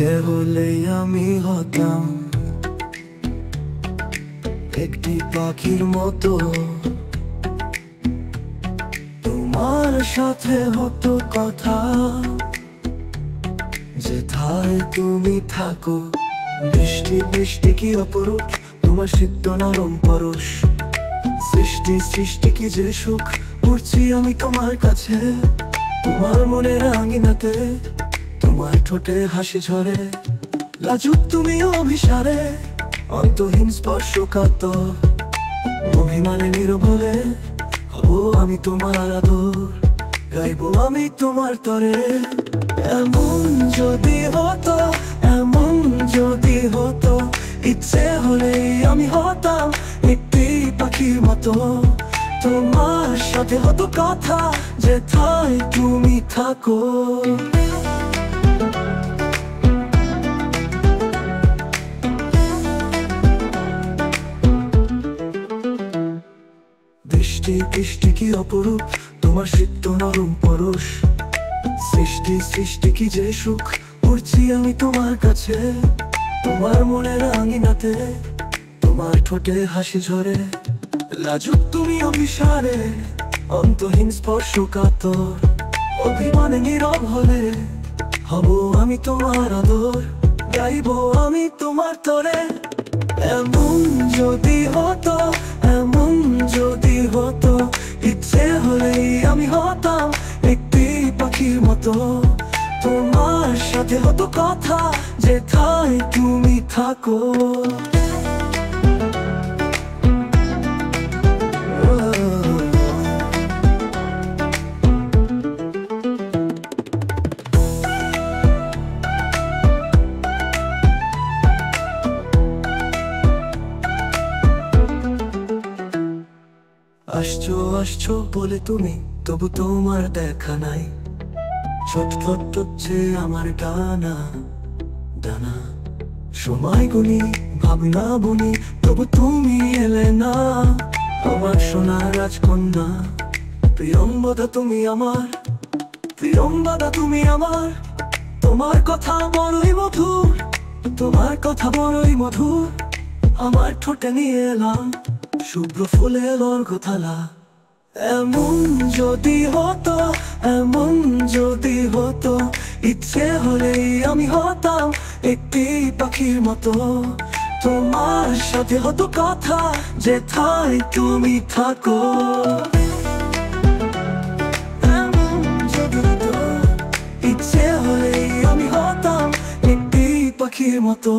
ইচ্ছে হলেই আমি হতাম একটি পাখির মতো, তোমার সাথে হতো কথা যেথায় তুমি থাকো। বৃষ্টি বৃষ্টি কি অপরূপ তোমার সিদ্ধ নরম পরশ, সৃষ্টি সৃষ্টি কি যে সুখ উড়ছি আমি তোমার কাছে। তোমার মনের আঙিনাতে তোমার ঠোঁটে হাসি ঝরে, লাজুক তুমি অভিসারে অন্তহীন স্পর্শকাতর। অভিমানে নীরব হলে হবো আমি তোমার আদর, গাইবো আমি তোমার তরে। এমন যদি হতো, এমন যদি হতো, ইচ্ছে হলেই আমি হতাম একটি পাখির মতো। তোমার সাথে হতো কথা যেথায় তুমি থাকো। বৃষ্টি বৃষ্টি কি অপরূপ তোমার সিদ্ধ নরম পরশ, সৃষ্টি সৃষ্টি কি যে সুখ উড়ছি আমি তোমার কাছে। তোমার মনের আঙিনাতে তোমার ঠোঁটে হাসি ঝরে, লাজুক তুমি অভিসারে অন্তহীন স্পর্শকাতর। অভিমানে নীরব হলে হবো আমি তোমার আদর, গাইবো আমি তোমার তরে। এমন যদি হতো, এমন যদি হতো, ইচ্ছে হলেই আমি হতাম একটি পাখির মতো। তোমার সাথে হতো কথা যেথায় তুমি থাকো। আসছো আসছো বলে তুমি, তবু তোমার দেখা নাই। ছটফট করছে আমার ডানা ডানা, সময় গুনি ভাবনা বুনি, তবু তুমি এলে না। আমার সোনার রাজকন্যা, প্রিয়ম্বদা তুমি আমার, প্রিয়ম্বদা তুমি আমার। তোমার কথা বড়ই মধুর, তোমার কথা বড়ই মধুর। আমার ঠোঁটে নিয়ে এলাম শুভ্র ফুলের অর্ঘ্যথালা। এমন যদি হতো, এমন যদি হতো, ইচ্ছে হলেই আমি হতাম একটি পাখির মতো। তোমার সাথে হতো কথা যেথায় তুমি থাকো। এমন যদি হতো, ইচ্ছে হলেই আমি হতাম একটি পাখির মতো।